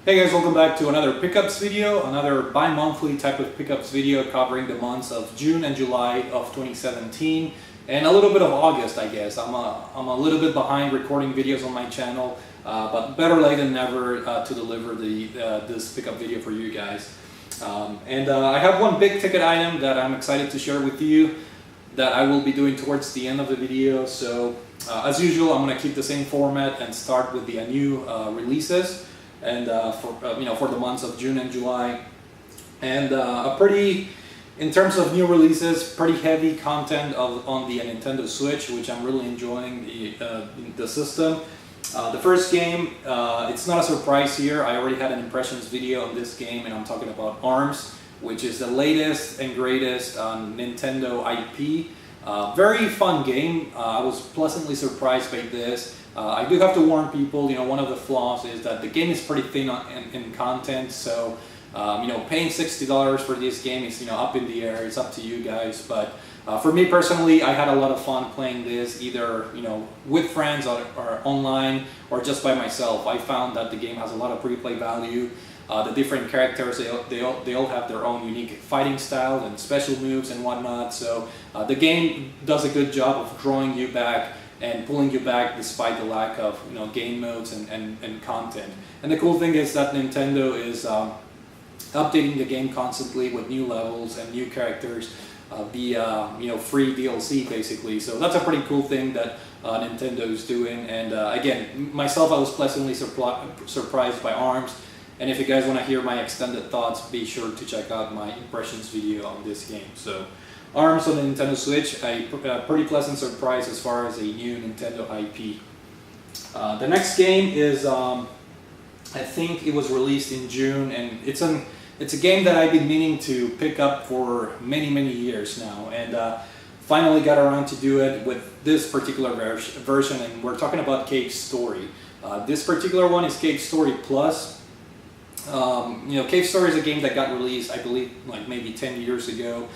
Hey guys, welcome back to another pickups video, another bi-monthly type of pickups video covering the months of June and July of 2017 and a little bit of August, I guess. I'm a little bit behind recording videos on my channel, but better late than never to deliver this pickup video for you guys. I have one big ticket item that I'm excited to share with you that I will be doing towards the end of the video. So as usual, I'm going to keep the same format and start with the new releases. And for the months of June and July, and in terms of new releases, pretty heavy content on the Nintendo Switch, which I'm really enjoying the system. The first game, it's not a surprise here. I already had an impressions video on this game, and I'm talking about ARMS, which is the latest and greatest Nintendo IP. Very fun game. I was pleasantly surprised by this. I do have to warn people, one of the flaws is that the game is pretty thin in content, so paying $60 for this game is up in the air. It's up to you guys, but for me personally, I had a lot of fun playing this, either with friends or online or just by myself. I found that the game has a lot of replay value. The different characters, they all have their own unique fighting style and special moves and whatnot, so the game does a good job of drawing you back and pulling you back despite the lack of game modes and content. And the cool thing is that Nintendo is updating the game constantly with new levels and new characters via free DLC basically. So that's a pretty cool thing that Nintendo is doing. And again, myself, I was pleasantly surprised by ARMS. And if you guys want to hear my extended thoughts, be sure to check out my impressions video on this game. So ARMS on the Nintendo Switch, a pretty pleasant surprise as far as a new Nintendo IP. The next game is, I think it was released in June, and it's a game that I've been meaning to pick up for many years now, and finally got around to do it with this particular version, and we're talking about Cave Story. This particular one is Cave Story Plus. Cave Story is a game that got released, I believe, like maybe 10 years ago.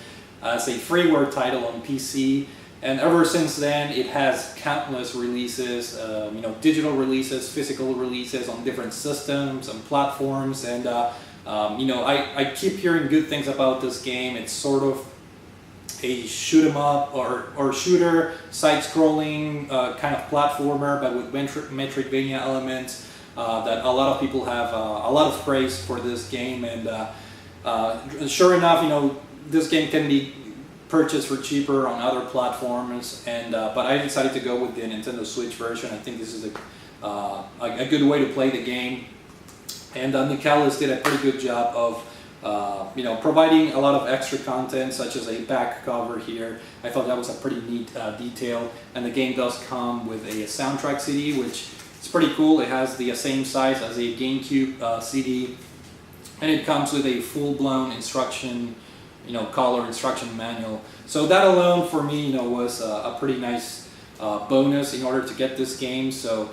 It's a freeware title on PC, and ever since then it has countless releases, digital releases, physical releases on different systems and platforms, and I keep hearing good things about this game. It's sort of a shoot 'em up or shooter, side-scrolling kind of platformer, but with Metroidvania elements that a lot of people have a lot of praise for this game, and sure enough, this game can be purchased for cheaper on other platforms, and but I decided to go with the Nintendo Switch version. I think this is a good way to play the game, and Nicalis did a pretty good job of providing a lot of extra content, such as a back cover here. I thought that was a pretty neat detail, and the game does come with a soundtrack CD, which is pretty cool. It has the same size as a GameCube CD, and it comes with a full-blown color instruction manual. So that alone for me, was a pretty nice bonus in order to get this game. So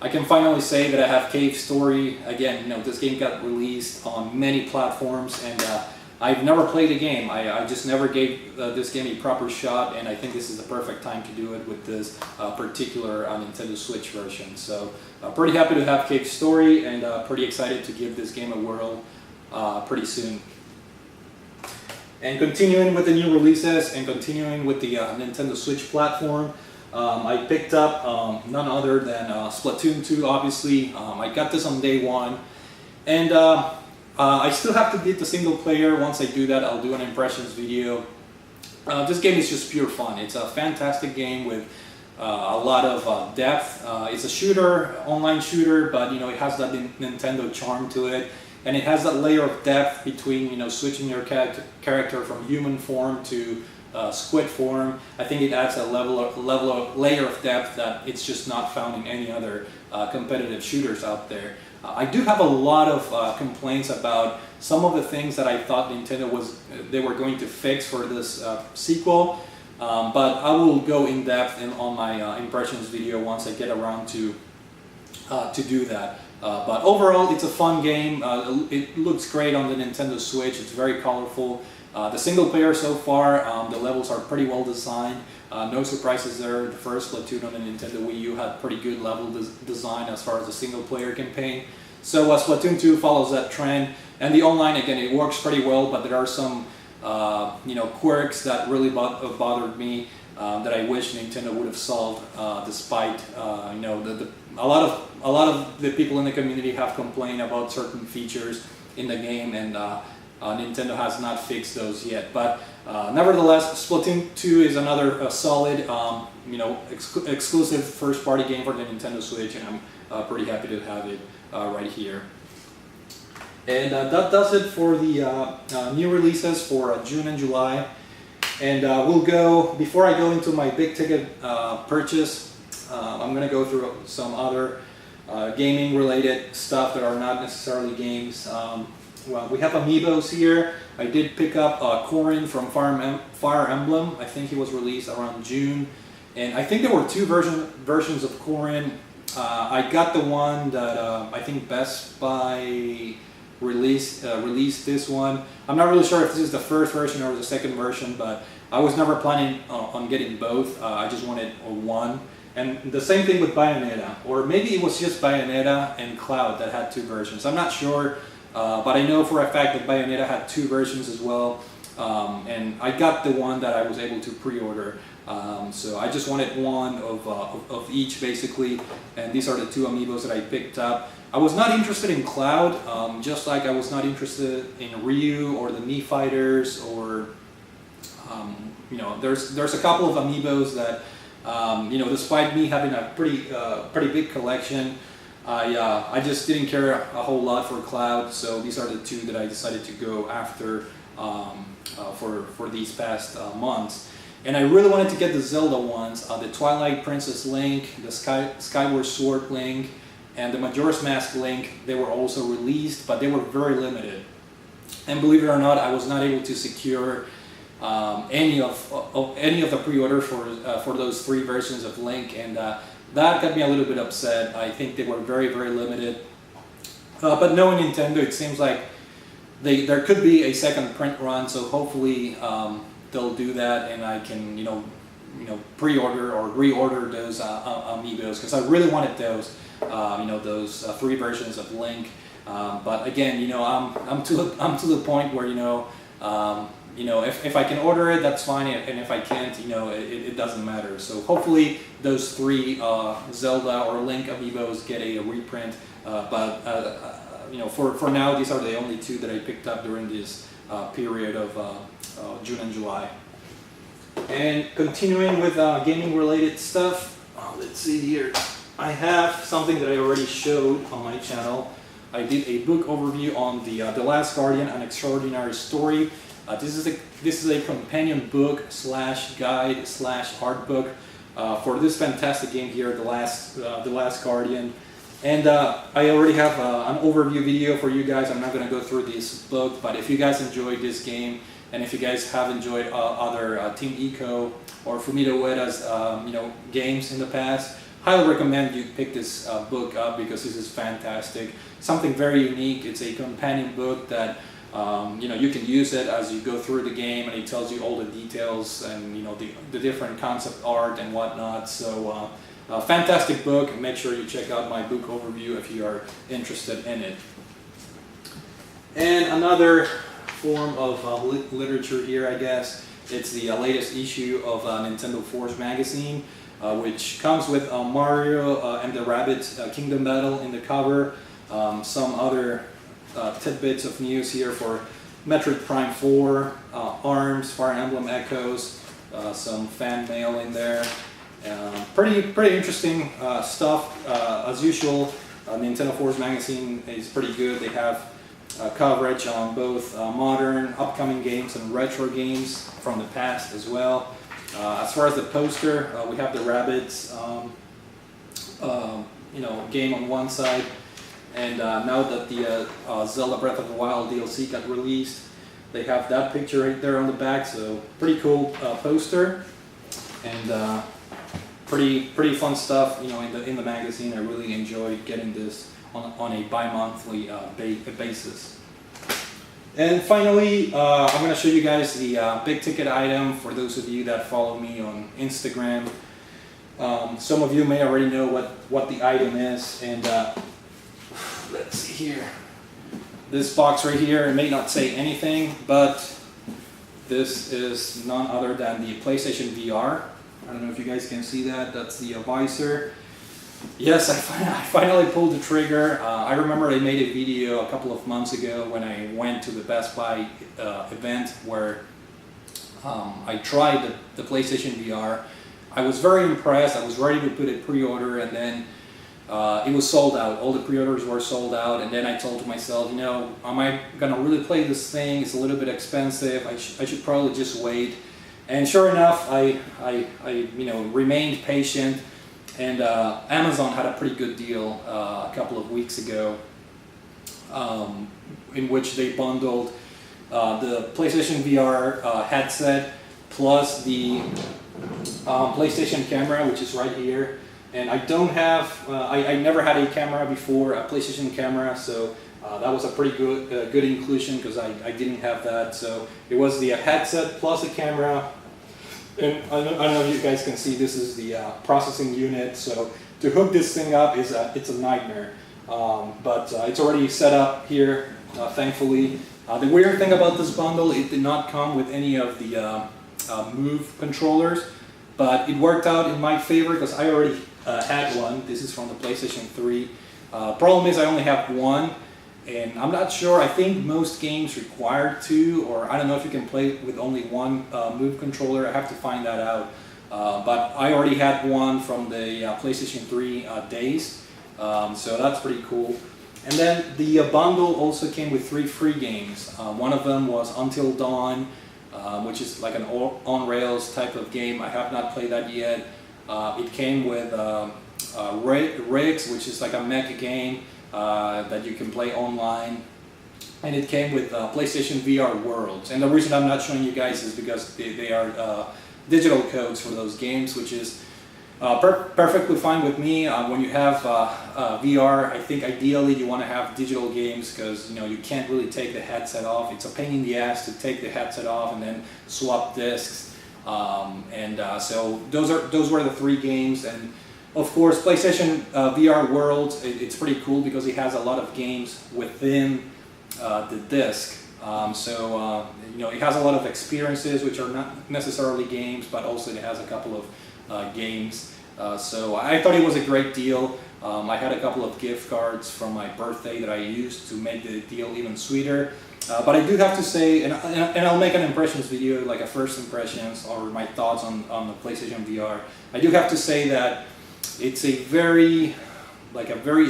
I can finally say that I have Cave Story. Again, this game got released on many platforms, and I've never played the game. I just never gave this game a proper shot, and I think this is the perfect time to do it with this particular Nintendo Switch version. So pretty happy to have Cave Story, and pretty excited to give this game a whirl pretty soon. And continuing with the new releases and continuing with the Nintendo Switch platform, I picked up none other than Splatoon 2, obviously. I got this on day one, and I still have to beat the single player. Once I do that, I'll do an impressions video. This game is just pure fun. It's a fantastic game with a lot of depth. It's a shooter, online shooter, but it has that Nintendo charm to it. And it has that layer of depth between, switching your character from human form to squid form. I think it adds a layer of depth that it's just not found in any other competitive shooters out there. I do have a lot of complaints about some of the things that I thought Nintendo they were going to fix for this sequel, but I will go in depth on my impressions video once I get around to do that. But overall, it's a fun game. It looks great on the Nintendo Switch. It's very colorful. The single player so far, the levels are pretty well designed. No surprises there. The first Splatoon on the Nintendo Wii U had pretty good level design as far as the single player campaign. So Splatoon 2 follows that trend, and the online, again, it works pretty well, but there are some quirks that really bothered me that I wish Nintendo would have solved. Despite a lot of the people in the community have complained about certain features in the game, and Nintendo has not fixed those yet. But nevertheless, Splatoon 2 is another solid, exclusive first-party game for the Nintendo Switch, and I'm pretty happy to have it right here. And that does it for the new releases for June and July. And before I go into my big ticket purchase, I'm going to go through some other gaming related stuff that are not necessarily games. Well, we have Amiibos here. I did pick up Corrin from Fire Emblem. I think he was released around June. And I think there were two versions of Corrin. I got the one that I think Best Buy released this one. I'm not really sure if this is the first version or the second version, but I was never planning on getting both. I just wanted one. And the same thing with Bayonetta, or maybe it was just Bayonetta and Cloud that had two versions. I'm not sure, but I know for a fact that Bayonetta had two versions as well. And I got the one that I was able to pre-order. So I just wanted one of each basically, and these are the two Amiibos that I picked up. I was not interested in Cloud, just like I was not interested in Ryu or the Mii Fighters, or there's a couple of Amiibos that despite me having a pretty big collection, I just didn't care a whole lot for Cloud. So these are the two that I decided to go after for these past months. And I really wanted to get the Zelda ones, the Twilight Princess Link, the Skyward Sword Link, and the Majora's Mask Link. They were also released, but they were very limited. And believe it or not, I was not able to secure any of the pre-order for those three versions of Link, and that got me a little bit upset. I think they were very, very limited. But knowing Nintendo, it seems like there could be a second print run, so hopefully they'll do that, and I can pre-order or reorder those Amiibos, because I really wanted those those three versions of Link. But again, I'm to the point where if I can order it, that's fine, and if I can't, it doesn't matter. So hopefully those three Zelda or Link Amiibos get a reprint. But for now, these are the only two that I picked up during this period of June and July. And continuing with gaming related stuff, let's see here. I have something that I already showed on my channel. I did a book overview on the Last Guardian: An Extraordinary Story. This is a companion book / guide / art book for this fantastic game here, the Last Guardian. And I already have an overview video for you guys. I'm not going to go through this book, but if you guys enjoyed this game, and if you guys have enjoyed other Team Eco or Fumito Ueda's games in the past, highly recommend you pick this book up, because this is fantastic. Something very unique. It's a companion book that you can use it as you go through the game, and it tells you all the details and the different concept art and whatnot. So fantastic book. Make sure you check out my book overview if you are interested in it. And another form of literature here, I guess, it's the latest issue of Nintendo Force magazine, which comes with Mario and the Rabbids Kingdom Battle in the cover, some other tidbits of news here for Metroid Prime 4, ARMS, Fire Emblem Echoes, some fan mail in there. Pretty interesting stuff. As usual, Nintendo Force magazine is pretty good. They have coverage on both modern, upcoming games and retro games from the past as well. As far as the poster, we have the Rabbids game on one side, and now that the Zelda Breath of the Wild DLC got released, they have that picture right there on the back. So pretty cool poster, and pretty fun stuff. In the magazine, I really enjoyed getting this on a bi-monthly basis. And finally, I'm going to show you guys the big ticket item for those of you that follow me on Instagram. Some of you may already know what the item is, and let's see here. This box right here, it may not say anything, but this is none other than the PlayStation VR. I don't know if you guys can see that. That's the visor. Yes, I finally pulled the trigger. I remember I made a video a couple of months ago when I went to the Best Buy event where I tried the PlayStation VR. I was very impressed. I was ready to put a pre-order, and then it was sold out. All the pre-orders were sold out, and then I told to myself, you know, am I gonna really play this thing? It's a little bit expensive. I should probably just wait. And sure enough, I you know, remained patient, and Amazon had a pretty good deal a couple of weeks ago, in which they bundled the PlayStation VR headset plus the PlayStation camera, which is right here. And I don't have, I never had a camera before, a PlayStation camera, so that was a pretty good inclusion because I didn't have that. So it was the headset plus a camera. And I don't know if you guys can see, this is the processing unit. So to hook this thing up it's a nightmare. But it's already set up here, thankfully. The weird thing about this bundle, it did not come with any of the Move controllers, but it worked out in my favor because I already had one. This is from the PlayStation 3. Problem is I only have one, and I'm not sure. I think most games require two, or I don't know if you can play with only one Move controller. I have to find that out. But I already had one from the PlayStation 3 days, so that's pretty cool. And then the bundle also came with 3 free games. One of them was Until Dawn, which is like an on-rails type of game. I have not played that yet. It came with Rigs, which is like a mech game that you can play online. And it came with PlayStation VR Worlds. And the reason I'm not showing you guys is because they are digital codes for those games, which is perfectly fine with me. When you have VR, I think ideally you want to have digital games because you know you can't really take the headset off. It's a pain in the ass to take the headset off and then swap discs. So those were the 3 games, and of course PlayStation VR Worlds. It's pretty cool because it has a lot of games within the disc. You know, it has a lot of experiences which are not necessarily games, but also it has a couple of games. So I thought it was a great deal. I had a couple of gift cards from my birthday that I used to make the deal even sweeter. But I do have to say, and I'll make an impressions video, like a first impressions or my thoughts on the PlayStation VR. I do have to say that it's a very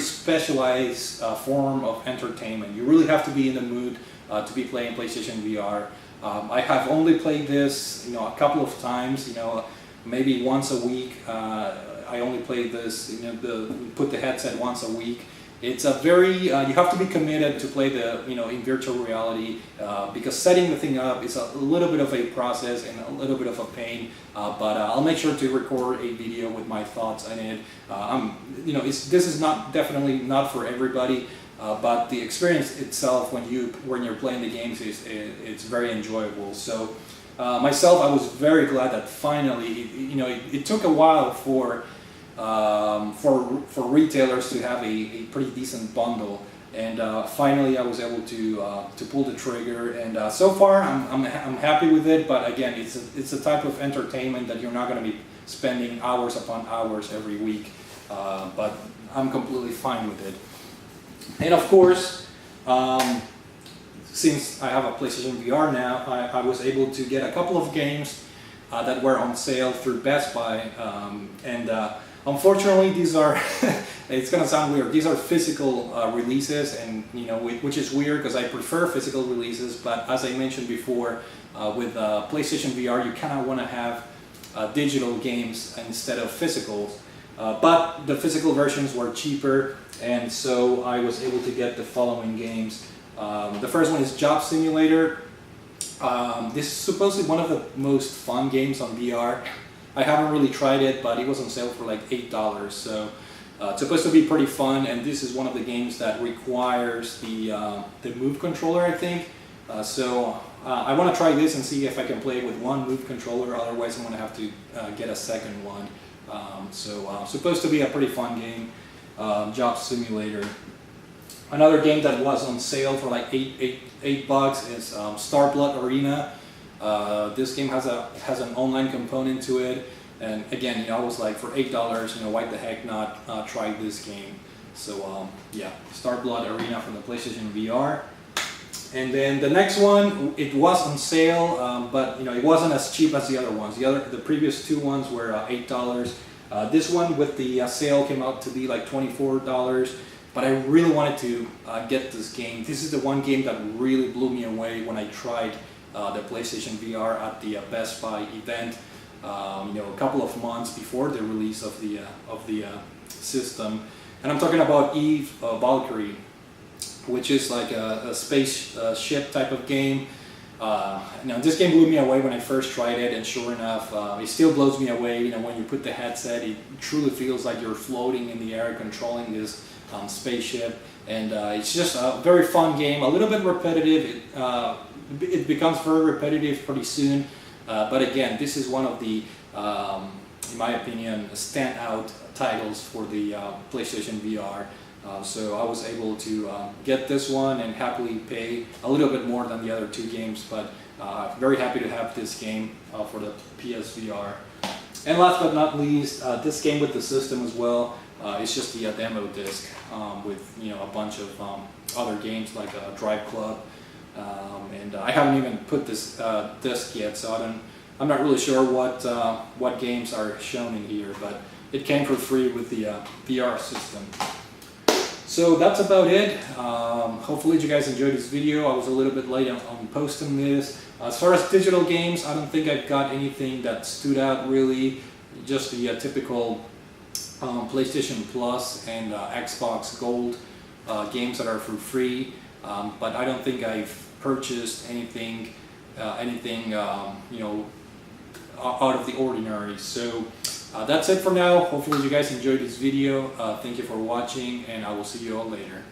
specialized form of entertainment. You really have to be in the mood to be playing PlayStation VR. I have only played this, you know, a couple of times. You know, maybe once a week. I only played this, you know, put the headset once a week. It's a very, you have to be committed to play in virtual reality because setting the thing up is a little bit of a process and a little bit of a pain. But I'll make sure to record a video with my thoughts on it. This is definitely not for everybody. But the experience itself when you're playing the games it's very enjoyable. So myself, I was very glad that finally, it took a while for retailers to have a pretty decent bundle, and finally I was able to pull the trigger. And so far I'm happy with it. But again, it's a type of entertainment that you're not going to be spending hours upon hours every week. But I'm completely fine with it. And of course, since I have a PlayStation VR now, I was able to get a couple of games that were on sale through Best Buy. Unfortunately, these are, it's going to sound weird, these are physical releases, and which is weird because I prefer physical releases. But as I mentioned before, with PlayStation VR, you kind of want to have digital games instead of physicals. But the physical versions were cheaper, and so I was able to get the following games. The first one is Job Simulator. This is supposedly one of the most fun games on VR. I haven't really tried it, but it was on sale for like $8, so it's supposed to be pretty fun. And this is one of the games that requires the Move controller, I think. So I want to try this and see if I can play it with one Move controller. Otherwise, I'm going to have to get a second one. Supposed to be a pretty fun game, Job Simulator. Another game that was on sale for like eight bucks is Star Blood Arena. This game has an online component to it, and again, you know, I was like, for $8, you know, why the heck not try this game? So yeah, Star Blood Arena from the PlayStation VR. And then the next one, it was on sale, but you know, it wasn't as cheap as the other ones. The previous two ones were $8. This one with the sale came out to be like $24. But I really wanted to get this game. This is the one game that really blew me away when I tried the PlayStation VR at the Best Buy event. You know, a couple of months before the release of the system. And I'm talking about Eve Valkyrie, which is like a space ship type of game. You know, this game blew me away when I first tried it, and sure enough, it still blows me away. You know, when you put the headset, it truly feels like you're floating in the air, controlling this spaceship, and it's just a very fun game. A little bit repetitive. It becomes very repetitive pretty soon. But again, this is one of the, in my opinion, standout titles for the PlayStation VR. So I was able to get this one and happily pay a little bit more than the other two games, but very happy to have this game for the PSVR. And last but not least, this game with the system as well. It's just the demo disc with, you know, a bunch of other games like Drive Club, and I haven't even put this disc yet, so I'm not really sure what games are shown in here, but it came for free with the VR system. So that's about it. Hopefully you guys enjoyed this video. I was a little bit late on posting this. As far as digital games, I don't think I've got anything that stood out really. Just the typical PlayStation Plus and Xbox Gold games that are for free. But I don't think I've purchased anything you know, out of the ordinary. So that's it for now. Hopefully you guys enjoyed this video. Thank you for watching, and I will see you all later.